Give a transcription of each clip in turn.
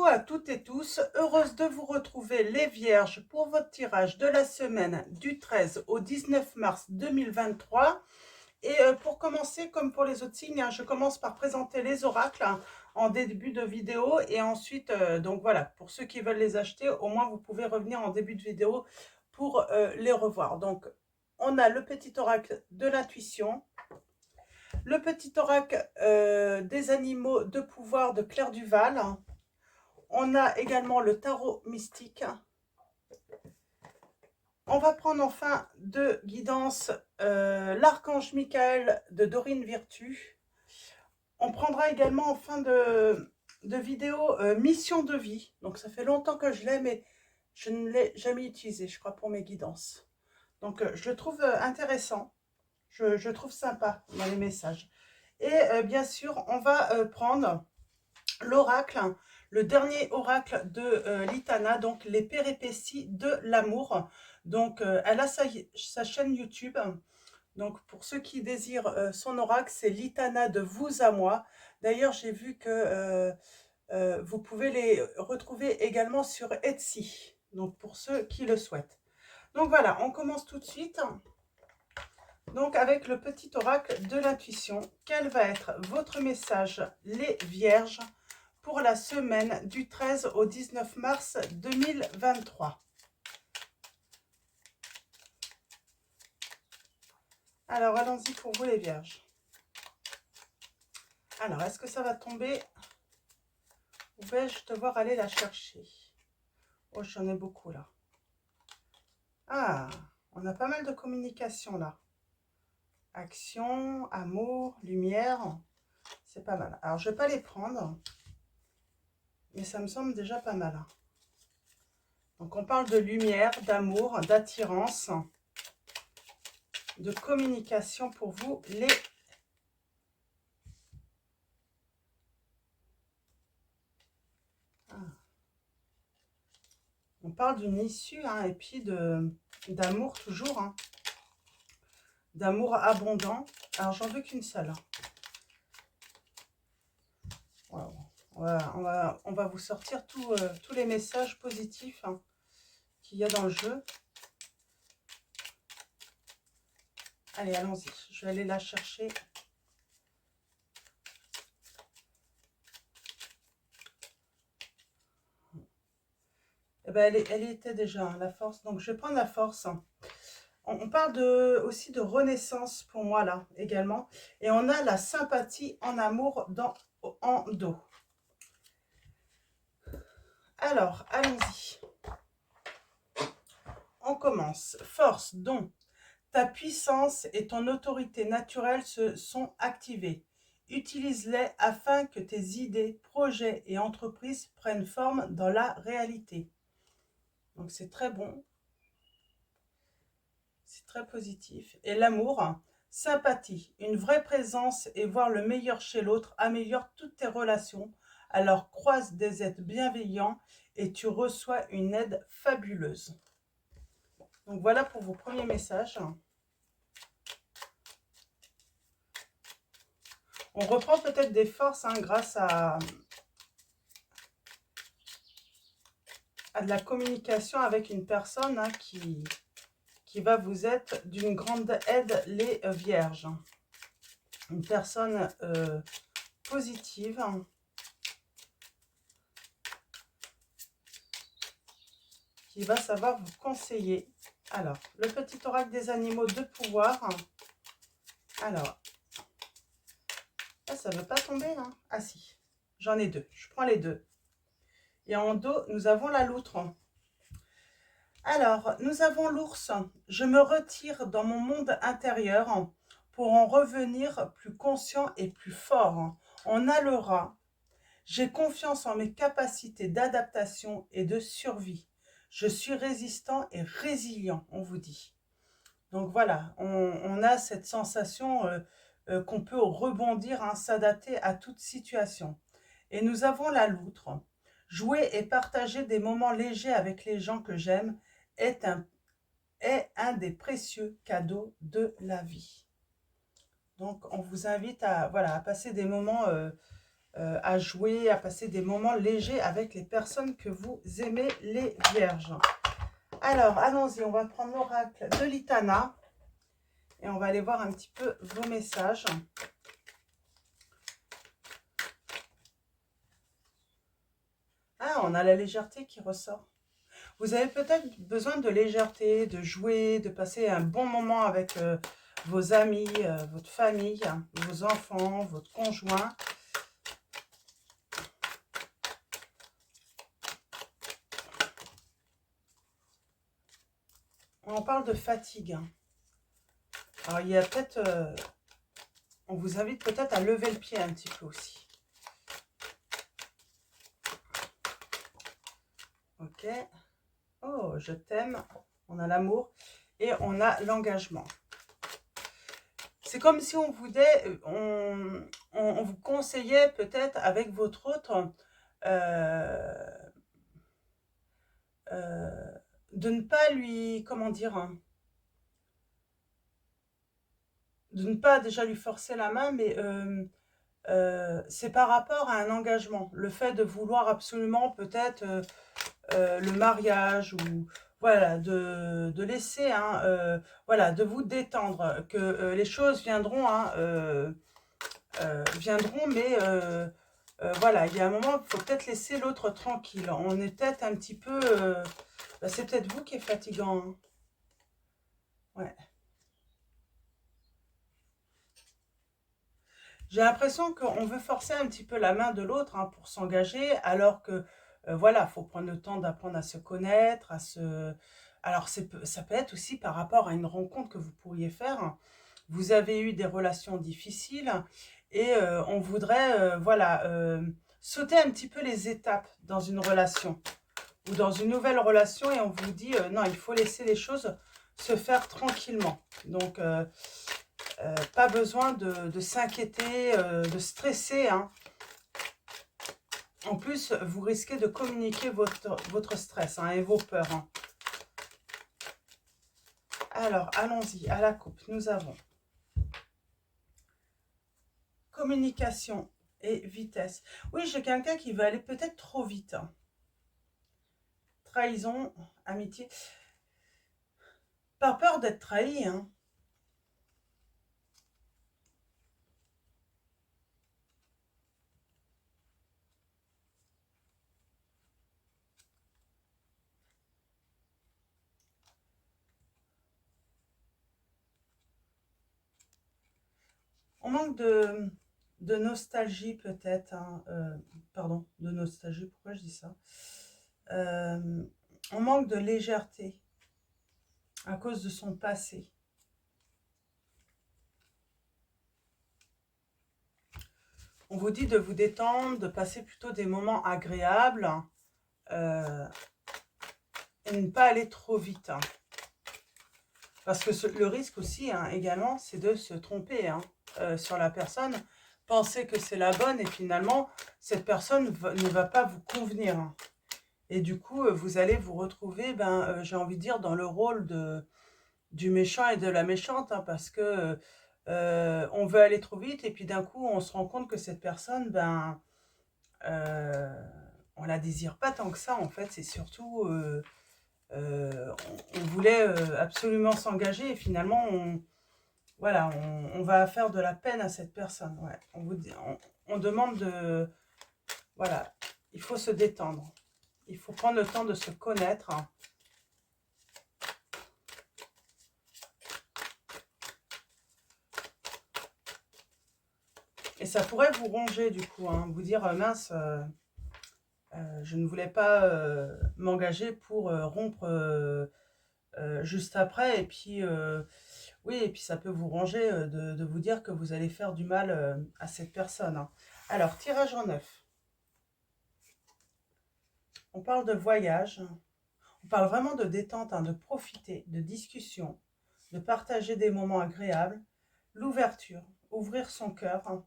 Coucou à toutes et tous, heureuse de vous retrouver les Vierges pour votre tirage de la semaine du 13 au 19 mars 2023. Et pour commencer, comme pour les autres signes, je commence par présenter les oracles en début de vidéo. Et ensuite, donc voilà, pour ceux qui veulent les acheter, au moins vous pouvez revenir en début de vidéo pour les revoir. Donc, on a le petit oracle de l'intuition, le petit oracle des animaux de pouvoir de Claire Duval. On a également le tarot mystique. On va prendre enfin de guidance l'archange Michael de Dorine Virtue. On prendra également en fin de vidéo mission de vie. Donc ça fait longtemps que je l'ai, mais je ne l'ai jamais utilisé, je crois, pour mes guidances. Donc je le trouve intéressant. Je trouve sympa dans les messages. Et bien sûr, on va prendre l'oracle, le dernier oracle de Litana, donc les péripéties de l'amour. Donc elle a sa chaîne YouTube. Donc pour ceux qui désirent son oracle, c'est Litana de vous à moi. D'ailleurs, j'ai vu que vous pouvez les retrouver également sur Etsy. Donc pour ceux qui le souhaitent. Donc voilà, on commence tout de suite. Donc avec le petit oracle de l'intuition, quel va être votre message, les Vierges, pour la semaine du 13 au 19 mars 2023. Alors, allons-y pour vous les Vierges. Alors, est-ce que ça va tomber ou vais-je devoir aller la chercher? Oh, j'en ai beaucoup là. Ah, on a pas mal de communication là. Action, amour, lumière, c'est pas mal. Alors, je vais pas les prendre, mais ça me semble déjà pas mal. Donc, on parle de lumière, d'amour, d'attirance, de communication pour vous, les... Ah. On parle d'une issue, et puis d'amour toujours, d'amour abondant. Alors, j'en veux qu'une seule. Wow. On va vous sortir tous les messages positifs qu'il y a dans le jeu. Allez, allons-y. Je vais aller la chercher. Eh ben, elle était déjà, la force. Donc, je vais prendre la force. On parle aussi de renaissance pour moi, là, également. Et on a la sympathie en amour en dos. Alors, allons-y. On commence. Force, don. Ta puissance et ton autorité naturelle se sont activées. Utilise-les afin que tes idées, projets et entreprises prennent forme dans la réalité. Donc c'est très bon. C'est très positif. Et l'amour, sympathie, une vraie présence et voir le meilleur chez l'autre améliore toutes tes relations. Alors croise des êtres bienveillants et tu reçois une aide fabuleuse. Donc voilà pour vos premiers messages. On reprend peut-être des forces grâce à de la communication avec une personne qui va vous être d'une grande aide, les Vierges. Une personne positive qui va savoir vous conseiller. Alors, le petit oracle des animaux de pouvoir. Alors, là, ça ne veut pas tomber, hein? Ah si, j'en ai deux. Je prends les deux. Et en dos, nous avons la loutre. Alors, nous avons l'ours. Je me retire dans mon monde intérieur pour en revenir plus conscient et plus fort. On a le rat. J'ai confiance en mes capacités d'adaptation et de survie. Je suis résistant et résilient, on vous dit. Donc voilà, on a cette sensation qu'on peut rebondir, s'adapter à toute situation. Et nous avons la loutre. Jouer et partager des moments légers avec les gens que j'aime est un des précieux cadeaux de la vie. Donc, on vous invite à, voilà, à passer des moments à jouer, à passer des moments légers avec les personnes que vous aimez, les vierges. Alors, allons-y, on va prendre l'oracle de l'Itana et on va aller voir un petit peu vos messages. Ah, on a la légèreté qui ressort. Vous avez peut-être besoin de légèreté, de jouer, de passer un bon moment avec vos amis, votre famille, vos enfants, votre conjoint. On parle de fatigue. Alors, il y a peut-être... on vous invite peut-être à lever le pied un petit peu aussi. Ok. Oh, je t'aime. On a l'amour et on a l'engagement. C'est comme si on vous conseillait peut-être avec votre autre de ne pas lui, comment dire, hein, de ne pas déjà lui forcer la main, mais c'est par rapport à un engagement. Le fait de vouloir absolument peut-être le mariage ou voilà, de laisser, hein, voilà, de vous détendre, que les choses viendront, hein, viendront, mais voilà, il y a un moment, il faut peut-être laisser l'autre tranquille. On est peut-être un petit peu, bah, c'est peut-être vous qui est fatigant, hein. Ouais. J'ai l'impression qu'on veut forcer un petit peu la main de l'autre, hein, pour s'engager, alors que, voilà, il faut prendre le temps d'apprendre à se connaître, à se... Alors, ça peut être aussi par rapport à une rencontre que vous pourriez faire. Vous avez eu des relations difficiles et on voudrait, voilà, sauter un petit peu les étapes dans une relation ou dans une nouvelle relation et on vous dit, non, il faut laisser les choses se faire tranquillement. Donc, pas besoin de s'inquiéter, de stresser, hein. En plus, vous risquez de communiquer votre stress, hein, et vos peurs, hein. Alors, allons-y, à la coupe, nous avons communication et vitesse. Oui, j'ai quelqu'un qui va aller peut-être trop vite, hein. Trahison, amitié. Pas peur d'être trahi, hein. On manque de nostalgie peut-être, hein, pardon, de nostalgie, pourquoi je dis ça? On manque de légèreté à cause de son passé. On vous dit de vous détendre, de passer plutôt des moments agréables euh, et ne pas aller trop vite, hein. Parce que le risque aussi, hein, également, c'est de se tromper, hein, sur la personne, penser que c'est la bonne et finalement, cette personne ne va pas vous convenir, hein. Et du coup, vous allez vous retrouver, ben, j'ai envie de dire, dans le rôle du méchant et de la méchante, hein, parce que on veut aller trop vite et puis d'un coup, on se rend compte que cette personne, ben, euh, on la désire pas tant que ça, en fait. C'est surtout, on voulait absolument s'engager et finalement, voilà, on va faire de la peine à cette personne. Ouais. On demande de... Voilà, il faut se détendre. Il faut prendre le temps de se connaître, hein. Et ça pourrait vous ronger du coup, hein, vous dire mince, je ne voulais pas m'engager pour rompre juste après. Et puis, oui, et puis ça peut vous ronger de vous dire que vous allez faire du mal à cette personne, hein. Alors, tirage en neuf. On parle de voyage. On parle vraiment de détente, hein, de profiter, de discussion, de partager des moments agréables. L'ouverture, ouvrir son cœur, hein.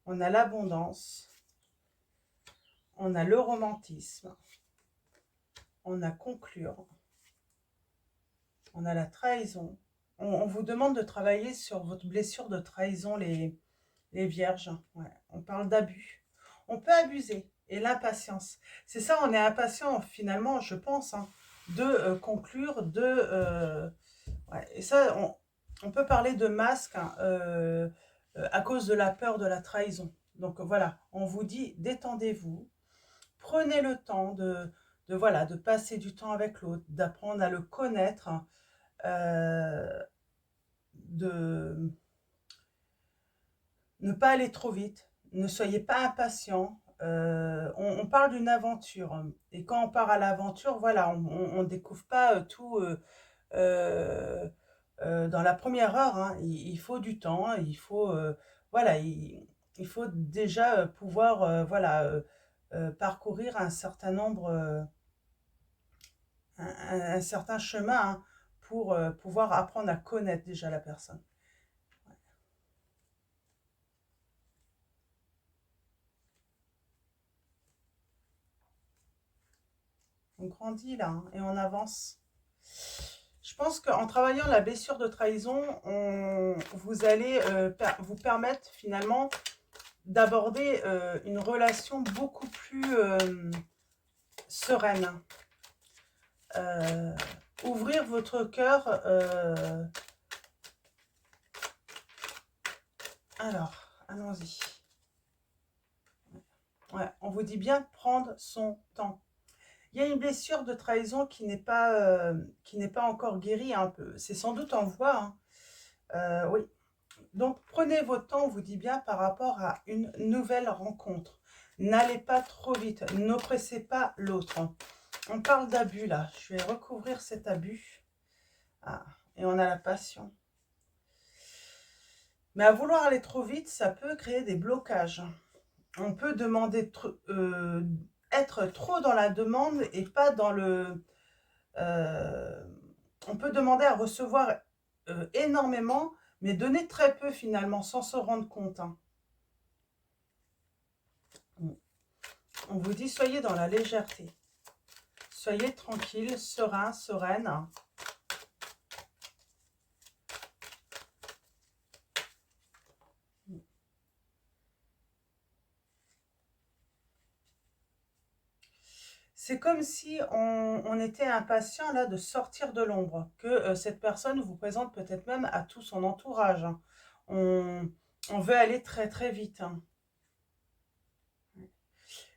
On a l'abondance. On a le romantisme. On a conclure. On a la trahison. On vous demande de travailler sur votre blessure de trahison, Les vierges, ouais. On parle d'abus. On peut abuser. Et l'impatience. C'est ça, on est impatient finalement, je pense, hein, de conclure, ouais. Et ça, on peut parler de masque, hein, à cause de la peur de la trahison. Donc voilà, on vous dit, détendez-vous, prenez le temps voilà, de passer du temps avec l'autre, d'apprendre à le connaître, hein, de ne pas aller trop vite, ne soyez pas impatient. On parle d'une aventure, hein. Et quand on part à l'aventure, voilà, on ne découvre pas tout dans la première heure, hein. Il faut du temps, hein. Voilà, il faut déjà pouvoir voilà, parcourir un certain nombre, un certain chemin, hein, pour pouvoir apprendre à connaître déjà la personne. On grandit là, hein, et on avance. Je pense qu'en travaillant la blessure de trahison, vous allez vous permettre finalement d'aborder une relation beaucoup plus sereine. Euh, Ouvrir votre cœur. Alors, allons-y. Ouais, on vous dit bien prendre son temps. Il y a une blessure de trahison qui n'est pas encore guérie, hein, un peu. C'est sans doute en voie, hein. Oui. Donc, prenez votre temps, on vous dit bien, par rapport à une nouvelle rencontre. N'allez pas trop vite, n'oppressez pas l'autre. On parle d'abus, là. Je vais recouvrir cet abus. Ah, et on a la passion. Mais à vouloir aller trop vite, ça peut créer des blocages. On peut demander être trop dans la demande et pas dans le... on peut demander à recevoir énormément, mais donner très peu finalement, sans se rendre compte, hein. On vous dit, soyez dans la légèreté. Soyez tranquille, serein, sereine. C'est comme si on était impatient là de sortir de l'ombre, que cette personne vous présente peut-être même à tout son entourage, hein. On veut aller très très vite, hein.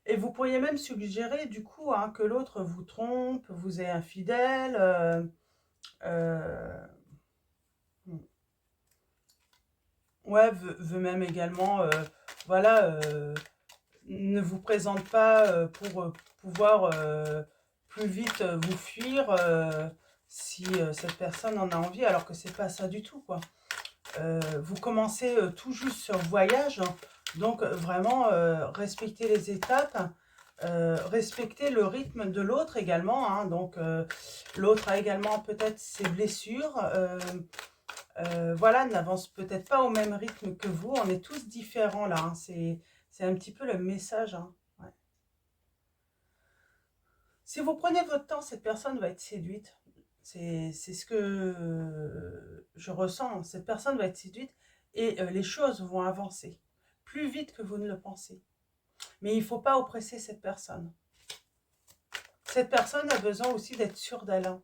Et vous pourriez même suggérer du coup, hein, que l'autre vous trompe, vous est infidèle. Euh, ouais, veut même également, voilà, ne vous présente pas pour pouvoir plus vite vous fuir si cette personne en a envie, alors que c'est pas ça du tout, quoi. Vous commencez tout juste sur le voyage, hein. Donc vraiment respectez les étapes, respectez le rythme de l'autre également, hein. Donc l'autre a également peut-être ses blessures, voilà, n'avance peut-être pas au même rythme que vous. On est tous différents là, hein. C'est un petit peu le message, hein. Ouais. Si vous prenez votre temps, cette personne va être séduite. C'est ce que je ressens. Cette personne va être séduite et les choses vont avancer plus vite que vous ne le pensez. Mais il ne faut pas oppresser cette personne. Cette personne a besoin aussi d'être sûre d'elle, hein.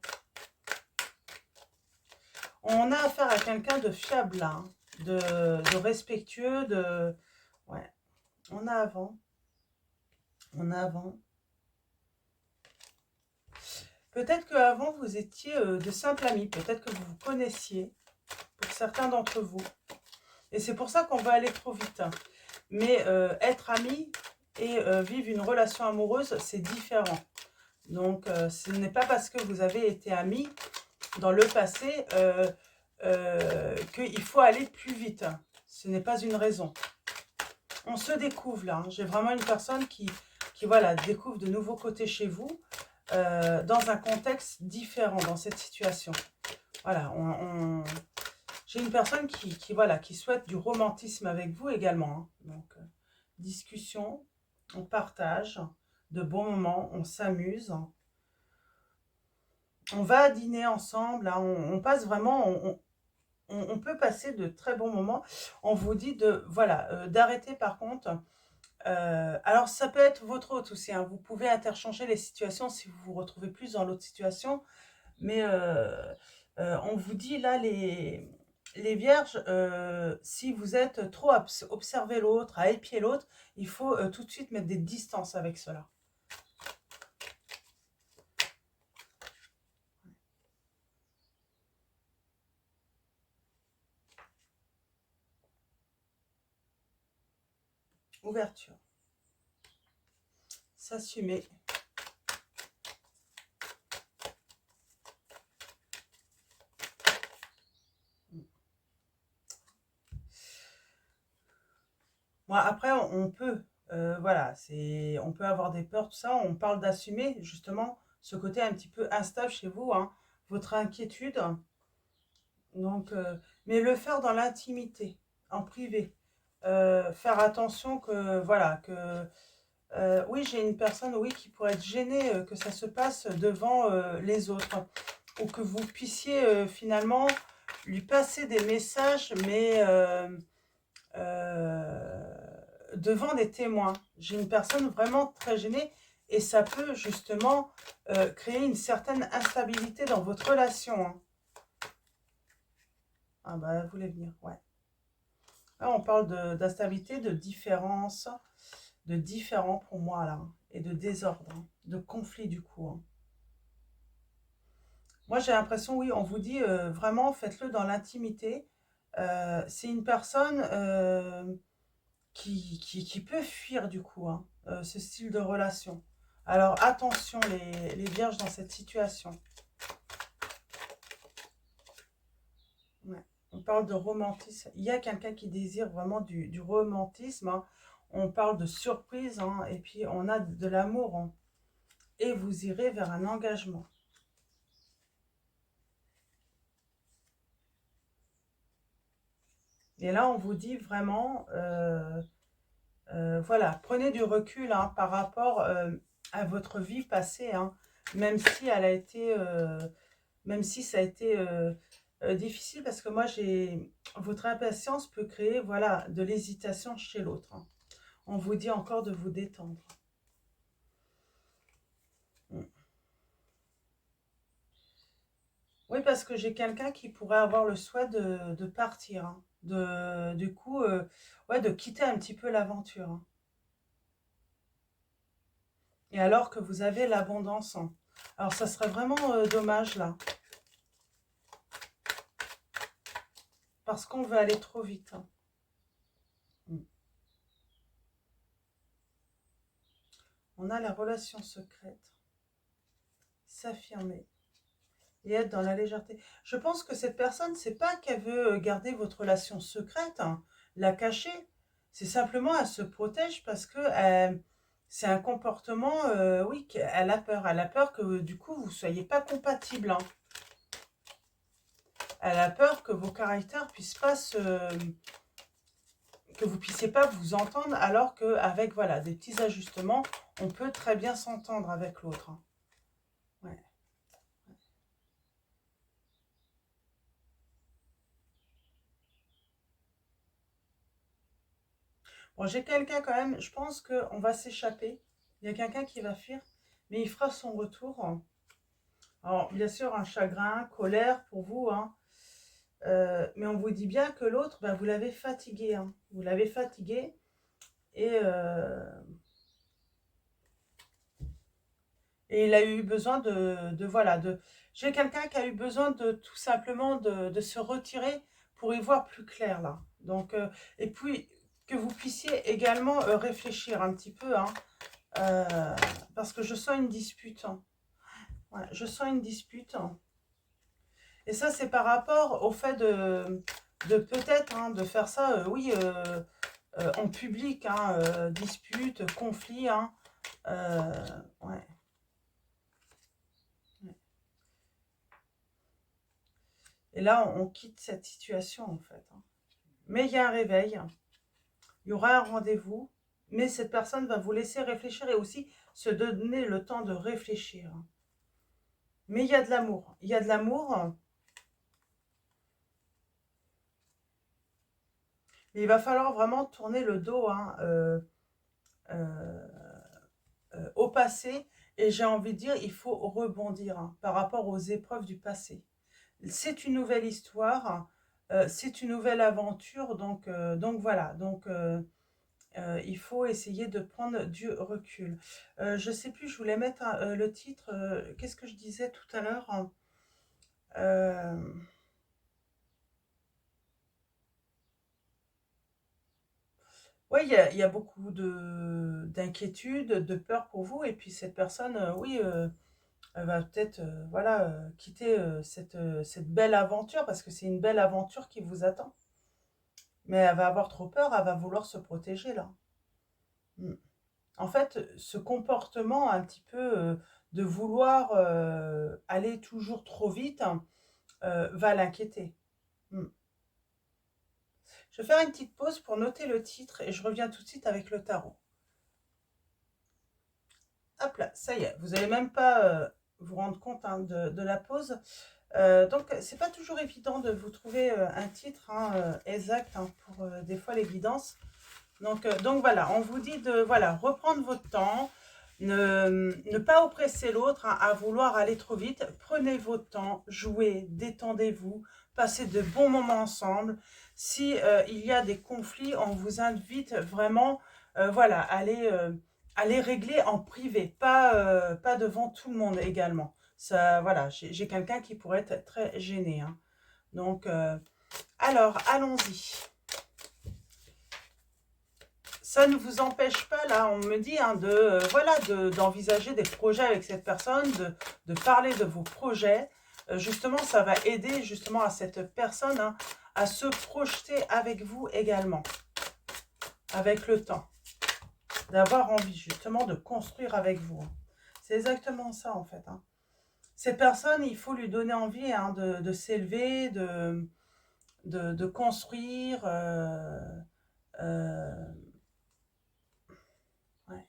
On a affaire à quelqu'un de fiable, là, hein, de respectueux, de... Ouais, on a avant. On a avant. Peut-être qu'avant, vous étiez de simples amis. Peut-être que vous vous connaissiez, pour certains d'entre vous. Et c'est pour ça qu'on va aller trop vite. Mais être ami et vivre une relation amoureuse, c'est différent. Donc, ce n'est pas parce que vous avez été amis dans le passé qu'il faut aller plus vite. Ce n'est pas une raison. On se découvre là, hein. J'ai vraiment une personne qui voilà, découvre de nouveaux côtés chez vous dans un contexte différent dans cette situation. Voilà, j'ai une personne voilà, qui souhaite du romantisme avec vous également, hein. Donc, discussion, on partage de bons moments, on s'amuse. On va dîner ensemble, hein, on passe vraiment, on peut passer de très bons moments. On vous dit de, voilà, d'arrêter par contre. Alors, ça peut être votre hôte aussi, hein. Vous pouvez interchanger les situations si vous vous retrouvez plus dans l'autre situation. Mais on vous dit là, les vierges, si vous êtes trop à observer l'autre, à épier l'autre, il faut tout de suite mettre des distances avec cela. Ouverture. S'assumer. Bon, après, on peut, voilà, on peut avoir des peurs, tout ça. On parle d'assumer, justement, ce côté un petit peu instable chez vous, hein, votre inquiétude. Donc, mais le faire dans l'intimité, en privé. Faire attention que, voilà, que... oui, j'ai une personne, oui, qui pourrait être gênée que ça se passe devant les autres. Ou que vous puissiez finalement lui passer des messages, mais devant des témoins. J'ai une personne vraiment très gênée et ça peut justement créer une certaine instabilité dans votre relation. Hein. Ah bah, elle voulait venir, ouais. Là, on parle d'instabilité, de différence, de différent pour moi, là, hein, et de désordre, hein, de conflit, du coup. Hein. Moi, j'ai l'impression, oui, on vous dit vraiment, faites-le dans l'intimité. C'est une personne qui peut fuir, du coup, hein, ce style de relation. Alors, attention, les vierges, dans cette situation. Ouais. On parle de romantisme. Il y a quelqu'un qui désire vraiment du romantisme. Hein. On parle de surprise, hein, et puis on a de l'amour. Hein. Et vous irez vers un engagement. Et là, on vous dit vraiment, voilà, prenez du recul hein, par rapport à votre vie passée, hein, même si elle a été, même si ça a été difficile, parce que moi, votre impatience peut créer, voilà, de l'hésitation chez l'autre. Hein. On vous dit encore de vous détendre. Mm. Oui, parce que j'ai quelqu'un qui pourrait avoir le souhait de partir, hein, du coup, ouais, de quitter un petit peu l'aventure. Hein. Et alors que vous avez l'abondance. Hein. Alors, ça serait vraiment dommage, là. Parce qu'on veut aller trop vite. Hein. Mm. On a la relation secrète. S'affirmer. Et être dans la légèreté. Je pense que cette personne, c'est pas qu'elle veut garder votre relation secrète, hein, la cacher. C'est simplement, elle se protège parce que c'est un comportement, oui, qu'elle a peur. Elle a peur que, du coup, vous ne soyez pas compatibles. Hein. Elle a peur que vos caractères puissent pas que vous puissiez pas vous entendre, alors qu'avec, voilà, des petits ajustements, on peut très bien s'entendre avec l'autre. Hein. Ouais. Bon, j'ai quelqu'un quand même, je pense qu'on va s'échapper. Il y a quelqu'un qui va fuir, mais il fera son retour. Alors, bien sûr, un chagrin, colère pour vous, hein. Mais on vous dit bien que l'autre, bah, vous l'avez fatigué. Hein. Vous l'avez fatigué et il a eu besoin voilà, j'ai quelqu'un qui a eu besoin de tout simplement de se retirer pour y voir plus clair, là. Donc, et puis, que vous puissiez également réfléchir un petit peu, hein, parce que je sens une dispute. Hein. Ouais, je sens une dispute. Hein. Et ça, c'est par rapport au fait de peut-être hein, de faire ça, oui, en public, hein, dispute, conflit. Hein, ouais. Et là, on quitte cette situation, en fait. Hein. Mais il y a un réveil, il y aura un rendez-vous, mais cette personne va vous laisser réfléchir et aussi se donner le temps de réfléchir. Mais il y a de l'amour. Il y a de l'amour. Et il va falloir vraiment tourner le dos hein, euh, au passé. Et j'ai envie de dire, il faut rebondir hein, par rapport aux épreuves du passé. C'est une nouvelle histoire, c'est une nouvelle aventure, donc voilà. Il faut essayer de prendre du recul. Je ne sais plus, je voulais mettre le titre. Qu'est-ce que je disais tout à l'heure euh, Oui, il y a beaucoup d'inquiétude, de peur pour vous. Et puis cette personne, oui, elle va peut-être voilà, quitter cette belle aventure parce que c'est une belle aventure qui vous attend. Mais elle va avoir trop peur, elle va vouloir se protéger là. Mm. En fait, ce comportement un petit peu de vouloir aller toujours trop vite va l'inquiéter. Mm. Je vais faire une petite pause pour noter le titre et je reviens tout de suite avec le tarot. Hop là, ça y est, vous n'allez même pas vous rendre compte hein, de la pause. Donc, c'est pas toujours évident de vous trouver un titre hein, exact hein, pour des fois les guidances. Donc voilà, on vous dit de voilà, reprendre votre temps, ne pas oppresser l'autre hein, à vouloir aller trop vite. Prenez votre temps, jouez, détendez-vous, passez de bons moments ensemble. Si il y a des conflits, on vous invite vraiment voilà, à les régler en privé, pas devant tout le monde également. Ça, voilà, j'ai quelqu'un qui pourrait être très gêné. Hein. Donc, alors, allons-y. Ça ne vous empêche pas, là, on me dit, hein, voilà, d'envisager des projets avec cette personne, de parler de vos projets. Justement, ça va aider justement à cette personne hein, à se projeter avec vous également, avec le temps, d'avoir envie justement de construire avec vous. C'est exactement ça, en fait. Hein. Cette personne, il faut lui donner envie hein, de s'élever, de construire. Euh, ouais.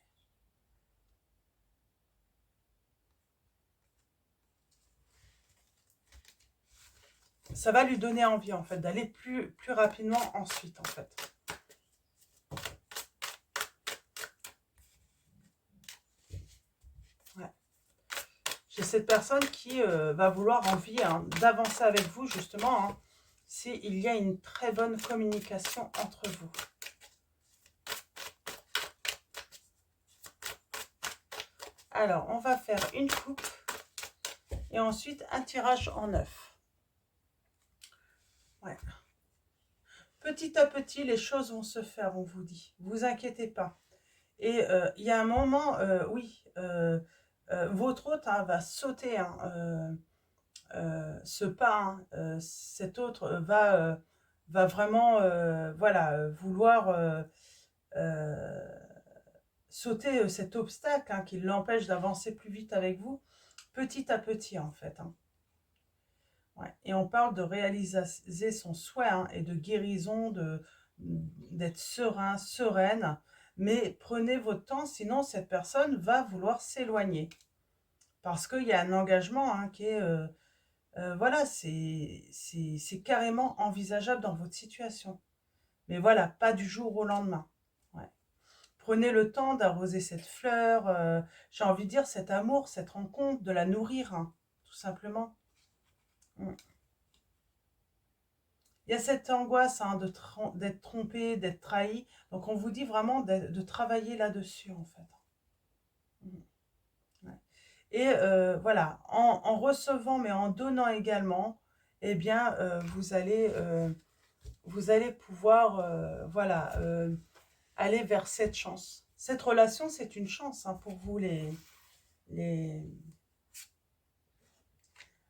Ça va lui donner envie, en fait, d'aller plus rapidement ensuite, en fait. Ouais. J'ai cette personne qui va vouloir envie hein, d'avancer avec vous, justement, hein, s'il y a une très bonne communication entre vous. Alors, on va faire une coupe et ensuite un tirage en neuf. Ouais. Petit à petit, les choses vont se faire, on vous dit. Vous inquiétez pas. Et il y a un moment, oui, votre hôte hein, va sauter hein, ce pas. Hein, cet autre va vraiment voilà, vouloir euh, sauter cet obstacle hein, qui l'empêche d'avancer plus vite avec vous, petit à petit en fait. Hein. Ouais. Et on parle de réaliser son souhait hein, et de guérison, d'être serein, sereine. Mais prenez votre temps, sinon cette personne va vouloir s'éloigner. Parce qu'il y a un engagement hein, qui est... voilà, c'est carrément envisageable dans votre situation. Mais voilà, pas du jour au lendemain. Ouais. Prenez le temps d'arroser cette fleur, j'ai envie de dire cet amour, cette rencontre, de la nourrir, hein, tout simplement. Mm. Il y a cette angoisse hein, d'être trompé, d'être trahi. Donc on vous dit vraiment de travailler là-dessus en fait. Mm. Ouais. Et voilà, en recevant mais en donnant également, eh bien vous allez pouvoir voilà, aller vers cette chance. Cette relation, c'est une chance hein, pour vous les...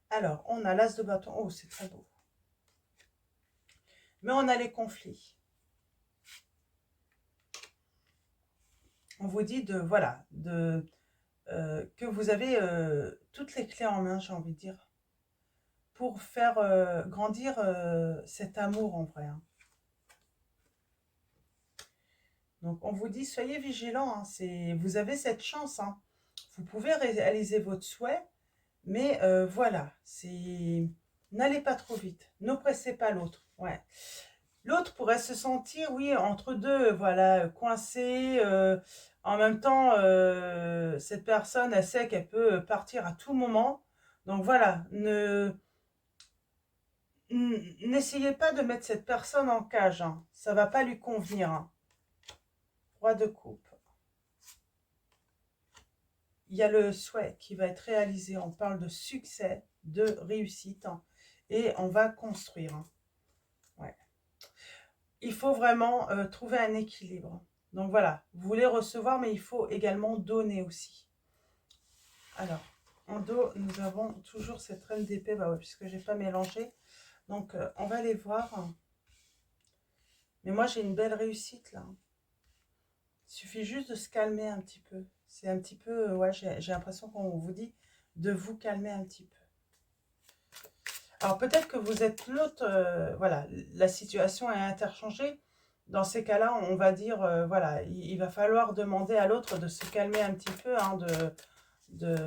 Alors, on a l'as de bâton. Oh, c'est très beau. Mais on a les conflits. On vous dit de, voilà, que vous avez toutes les clés en main, j'ai envie de dire, pour faire grandir cet amour en vrai. Hein. Donc, on vous dit, soyez vigilants. Hein, vous avez cette chance. Hein. Vous pouvez réaliser votre souhait, mais voilà, n'allez pas trop vite. N'oppressez pas l'autre. Ouais. L'autre pourrait se sentir, oui, entre deux, voilà, coincé. En même temps, cette personne, elle sait qu'elle peut partir à tout moment. Donc voilà, n'essayez pas de mettre cette personne en cage, hein. Ça va pas lui convenir, hein. Roi de coupe. Il y a le souhait qui va être réalisé. On parle de succès, de réussite, hein, et on va construire, hein. Ouais. Il faut vraiment trouver un équilibre. Donc voilà, vous voulez recevoir, mais il faut également donner aussi. Alors, en dos, nous avons toujours cette reine d'épée, bah ouais, puisque j'ai pas mélangé. Donc, on va aller voir. Mais moi, j'ai une belle réussite là. Il suffit juste de se calmer un petit peu. C'est un petit peu, ouais, j'ai l'impression qu'on vous dit de vous calmer un petit peu. Alors peut-être que vous êtes l'autre, voilà, la situation est interchangée. Dans ces cas-là, on va dire, voilà, il va falloir demander à l'autre de se calmer un petit peu, hein, de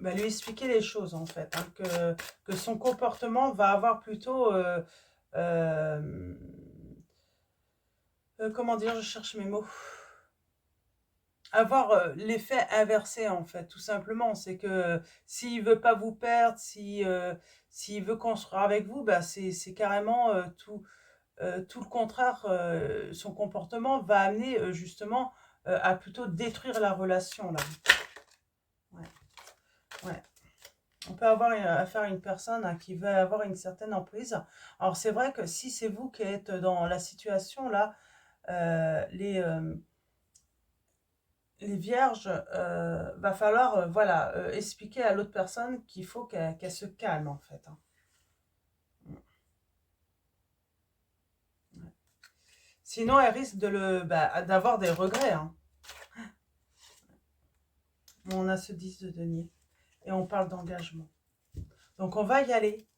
bah, lui expliquer les choses en fait, hein, que son comportement va avoir plutôt, euh, comment dire, je cherche mes mots, avoir l'effet inversé en fait, tout simplement. C'est que s'il veut pas vous perdre, s'il veut construire avec vous, bah, c'est carrément tout le contraire. Son comportement va amener justement à plutôt détruire la relation là. Ouais, ouais. On peut avoir affaire à une personne, hein, qui veut avoir une certaine emprise. Alors c'est vrai que si c'est vous qui êtes dans la situation là, euh, les, euh, les vierges, va falloir voilà, expliquer à l'autre personne qu'il faut qu'elle se calme en fait, hein. Ouais. Sinon elle risque bah, d'avoir des regrets, hein. On a ce 10 de denier et on parle d'engagement. Donc on va y aller.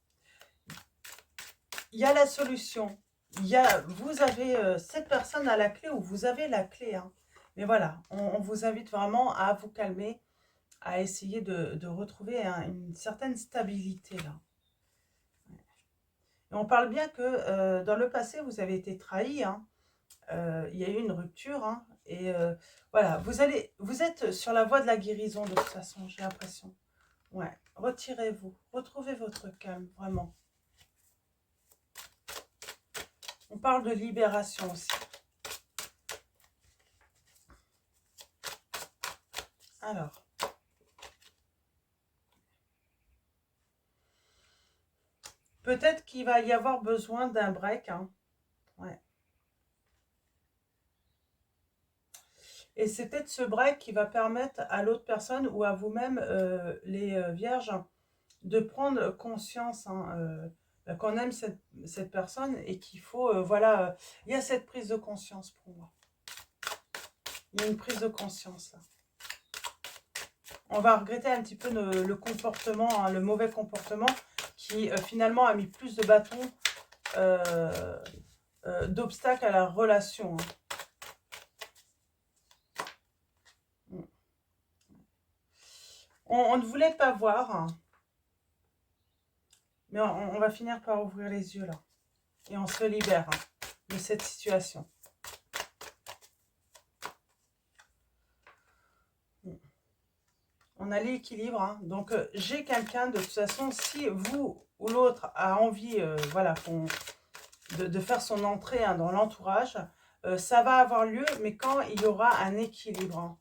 Il y a la solution. Vous avez cette personne à la clé, ou vous avez la clé, hein. Mais voilà, on vous invite vraiment à vous calmer, à essayer de retrouver une certaine stabilité là. Et on parle bien que dans le passé, vous avez été trahi, hein. Il y a eu une rupture, hein, et voilà, vous êtes sur la voie de la guérison de toute façon, j'ai l'impression. Ouais, retirez-vous, retrouvez votre calme, vraiment. On parle de libération aussi. Alors, peut-être qu'il va y avoir besoin d'un break, hein. Ouais. Et c'est peut-être ce break qui va permettre à l'autre personne ou à vous-même, les vierges, de prendre conscience, hein, qu'on aime cette personne et qu'il faut, voilà, il y a cette prise de conscience pour moi. Il y a une prise de conscience là. On va regretter un petit peu le comportement, hein, le mauvais comportement qui finalement a mis plus de bâtons, d'obstacles à la relation, hein. On ne voulait pas voir, hein, mais on va finir par ouvrir les yeux là. Et on se libère, hein, de cette situation. On a l'équilibre, hein. Donc j'ai quelqu'un, de toute façon, si vous ou l'autre a envie, voilà, de faire son entrée, hein, dans l'entourage, ça va avoir lieu, mais quand il y aura un équilibre, hein.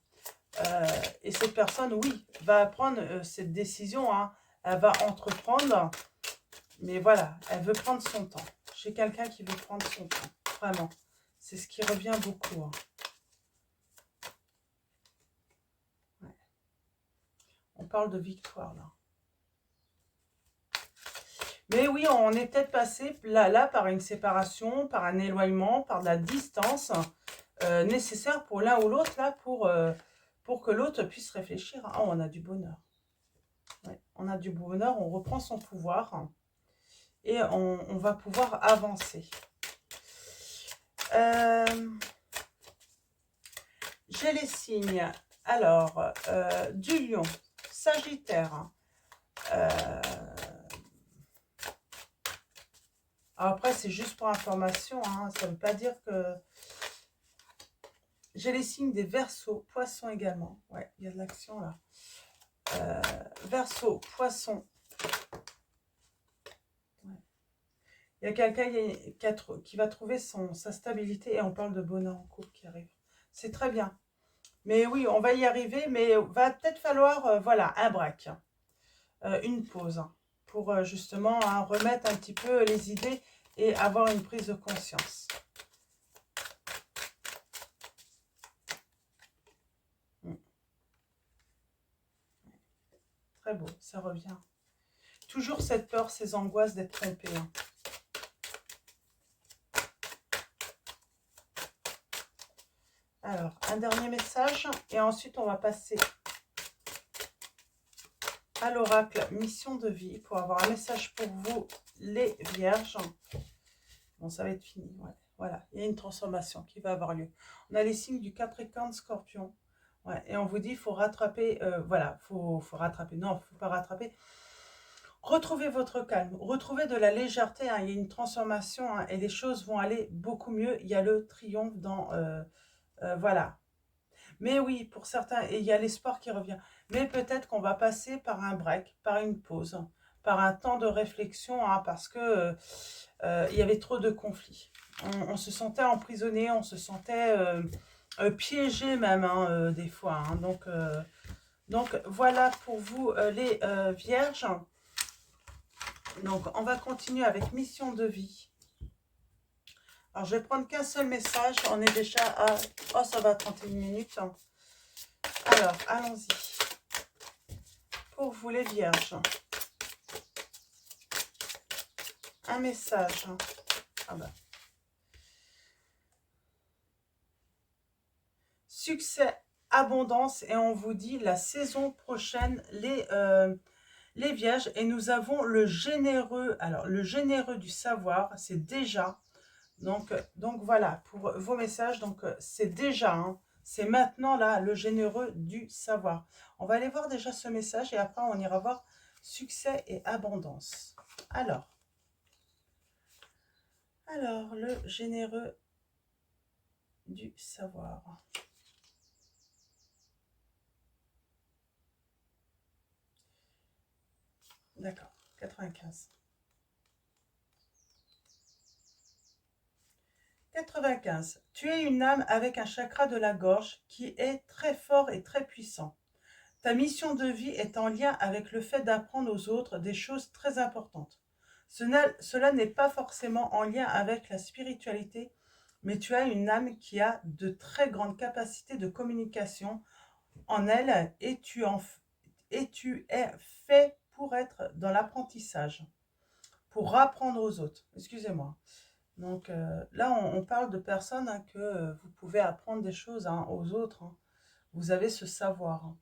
Et cette personne, oui, va prendre cette décision, hein. Elle va entreprendre, mais voilà, elle veut prendre son temps. J'ai quelqu'un qui veut prendre son temps, vraiment. C'est ce qui revient beaucoup, hein. Ouais. On parle de victoire, là. Mais oui, on est peut-être passé là par une séparation, par un éloignement, par de la distance nécessaire pour l'un ou l'autre, là, pour que l'autre puisse réfléchir. Ah, on a du bonheur. Ouais, on a du bonheur, on reprend son pouvoir et on va pouvoir avancer. J'ai les signes. Alors, du lion, sagittaire, Après, c'est juste pour information, hein, ça ne veut pas dire que... J'ai les signes des Verseaux, Poissons également. Ouais, il y a de l'action là. Verseau, Poisson. Ouais. Il y a quelqu'un qui va trouver sa stabilité et on parle de bonheur en couple qui arrive. C'est très bien. Mais oui, on va y arriver, mais va peut-être falloir, voilà, un break, une pause, hein, pour justement remettre un petit peu les idées et avoir une prise de conscience. Très beau, ça revient. Toujours cette peur, ces angoisses d'être trompé. Hein. Alors, un dernier message et ensuite on va passer à l'oracle mission de vie pour avoir un message pour vous, les vierges. Bon, ça va être fini, ouais. Voilà, il y a une transformation qui va avoir lieu. On a les signes du Capricorne, Scorpion. Ouais, et on vous dit, il faut rattraper, voilà, faut rattraper, non, il ne faut pas rattraper. Retrouvez votre calme, retrouvez de la légèreté, hein, il y a une transformation hein, et les choses vont aller beaucoup mieux. Il y a le triomphe dans, voilà. Mais oui, pour certains, et il y a l'espoir qui revient. Mais peut-être qu'on va passer par un break, par une pause, par un temps de réflexion, hein, parce que il y avait trop de conflits. On se sentait emprisonné, on se sentait piégé même, hein, des fois. Hein. Donc voilà pour vous les vierges. Donc on va continuer avec mission de vie. Alors je vais prendre qu'un seul message. On est déjà à... Oh, ça va 31 minutes. Hein. Alors, allons-y. Pour vous les vierges. Un message. Ah ben. Succès, abondance. Et on vous dit la saison prochaine, les vierges. Et nous avons le généreux. Alors, le généreux du savoir, c'est déjà. Donc voilà, pour vos messages. Donc, c'est déjà. Hein, c'est maintenant, là, le généreux du savoir. On va aller voir déjà ce message. Et après, on ira voir succès et abondance. Alors, le généreux du savoir. D'accord, 95. 95. Tu es une âme avec un chakra de la gorge qui est très fort et très puissant. Ta mission de vie est en lien avec le fait d'apprendre aux autres des choses très importantes. Cela n'est pas forcément en lien avec la spiritualité, mais tu as une âme qui a de très grandes capacités de communication en elle et tu es fait pour être dans l'apprentissage, pour apprendre aux autres. Excusez-moi. Donc là, on parle de personnes hein, que vous pouvez apprendre des choses hein, aux autres. Hein. Vous avez ce savoir. Hein.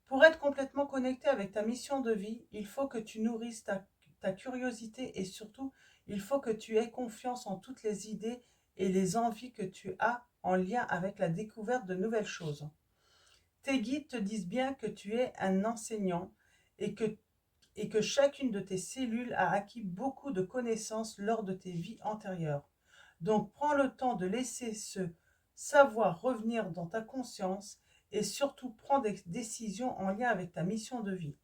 Pour être complètement connecté avec ta mission de vie, il faut que tu nourrisses ta curiosité et surtout, il faut que tu aies confiance en toutes les idées et les envies que tu as en lien avec la découverte de nouvelles choses. Tes guides te disent bien que tu es un enseignant et que chacune de tes cellules a acquis beaucoup de connaissances lors de tes vies antérieures. Donc prends le temps de laisser ce savoir revenir dans ta conscience et surtout prends des décisions en lien avec ta mission de vie.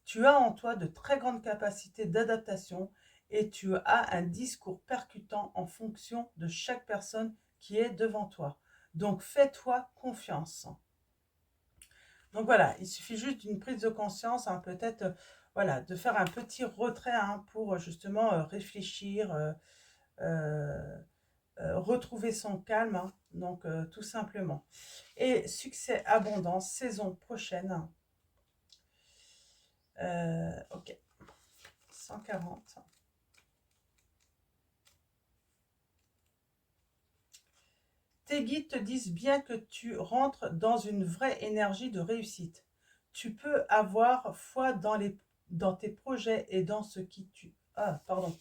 Tu as en toi de très grandes capacités d'adaptation et tu as un discours percutant en fonction de chaque personne qui est devant toi. Donc fais-toi confiance. Donc voilà, il suffit juste d'une prise de conscience, hein, peut-être voilà, de faire un petit retrait hein, pour justement réfléchir, retrouver son calme, hein, donc tout simplement. Et succès, abondance, saison prochaine. Ok, 140. Tes guides te disent bien que tu rentres dans une vraie énergie de réussite. Tu peux avoir foi dans tes projets et dans ce qui tu... Ah, pardon.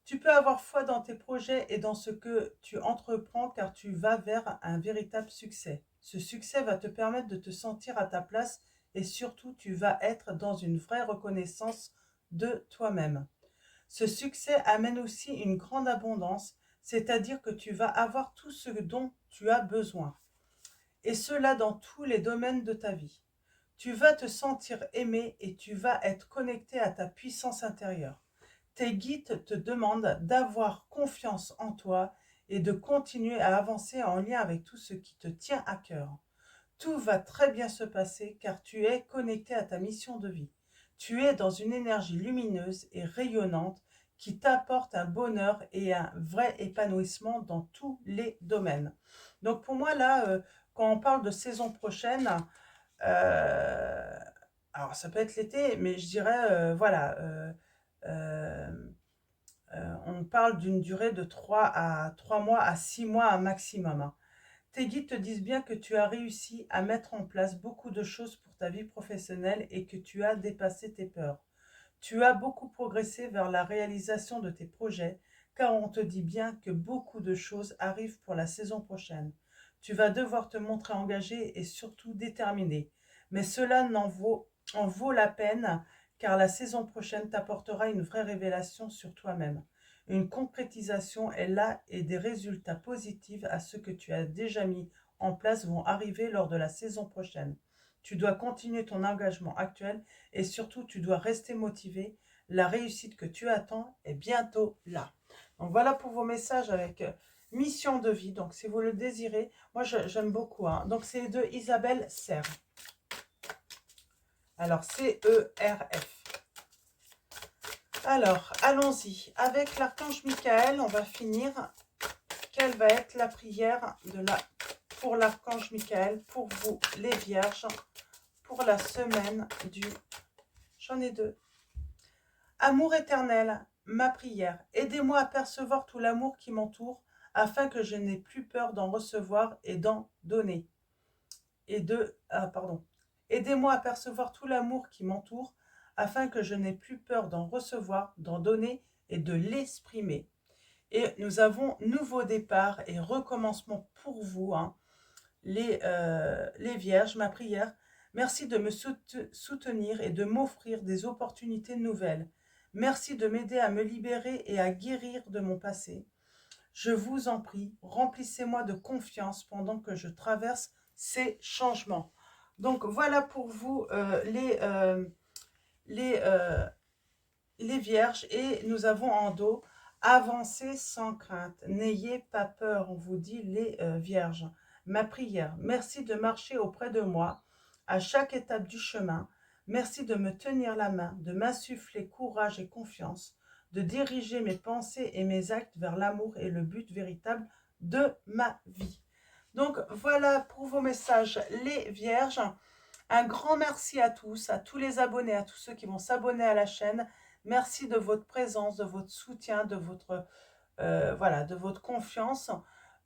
Tu peux avoir foi dans tes projets et dans ce que tu entreprends car tu vas vers un véritable succès. Ce succès va te permettre de te sentir à ta place et surtout tu vas être dans une vraie reconnaissance de toi-même. Ce succès amène aussi une grande abondance, c'est-à-dire que tu vas avoir tout ce dont tu as besoin. Et cela dans tous les domaines de ta vie. Tu vas te sentir aimé et tu vas être connecté à ta puissance intérieure. Tes guides te demandent d'avoir confiance en toi et de continuer à avancer en lien avec tout ce qui te tient à cœur. Tout va très bien se passer car tu es connecté à ta mission de vie. Tu es dans une énergie lumineuse et rayonnante qui t'apporte un bonheur et un vrai épanouissement dans tous les domaines. Donc pour moi là, quand on parle de saison prochaine, euh, alors ça peut être l'été, mais je dirais, voilà, euh, on parle d'une durée de 3 mois à 6 mois un maximum, hein. Tes guides te disent bien que tu as réussi à mettre en place beaucoup de choses pour ta vie professionnelle et que tu as dépassé tes peurs. Tu as beaucoup progressé vers la réalisation de tes projets, car on te dit bien que beaucoup de choses arrivent pour la saison prochaine. Tu vas devoir te montrer engagé et surtout déterminé. Mais cela en vaut la peine, car la saison prochaine t'apportera une vraie révélation sur toi-même. Une concrétisation est là et des résultats positifs à ce que tu as déjà mis en place vont arriver lors de la saison prochaine. Tu dois continuer ton engagement actuel et surtout, tu dois rester motivé. La réussite que tu attends est bientôt là. Donc voilà pour vos messages avec mission de vie. Donc si vous le désirez, moi j'aime beaucoup, hein. Donc c'est de Isabelle Serre. Alors C-E-R-F. Alors allons-y. Avec l'archange Michael, on va finir. Quelle va être la prière pour l'archange Michael, pour vous les vierges, pour la semaine du... J'en ai deux. Amour éternel, ma prière, aidez-moi à percevoir tout l'amour qui m'entoure, afin que je n'ai plus peur d'en recevoir et d'en donner. Aidez-moi à percevoir tout l'amour qui m'entoure, afin que je n'ai plus peur d'en recevoir, d'en donner et de l'exprimer. Et nous avons nouveau départ et recommencement pour vous, hein, les vierges, ma prière. Merci de me soutenir et de m'offrir des opportunités nouvelles. Merci de m'aider à me libérer et à guérir de mon passé. Je vous en prie, remplissez-moi de confiance pendant que je traverse ces changements. Donc voilà pour vous les vierges, et nous avons en dos avancez sans crainte, n'ayez pas peur, on vous dit les vierges. Ma prière, merci de marcher auprès de moi à chaque étape du chemin. Merci de me tenir la main, de m'insuffler courage et confiance, de diriger mes pensées et mes actes vers l'amour et le but véritable de ma vie. Donc voilà pour vos messages les vierges. Un grand merci à tous les abonnés, à tous ceux qui vont s'abonner à la chaîne. Merci de votre présence, de votre soutien, de votre, voilà, de votre confiance.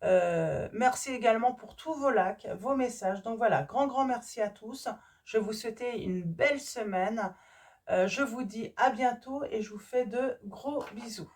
Merci également pour tous vos likes, vos messages. Donc voilà, grand merci à tous. Je vous souhaite une belle semaine. Je vous dis à bientôt et je vous fais de gros bisous.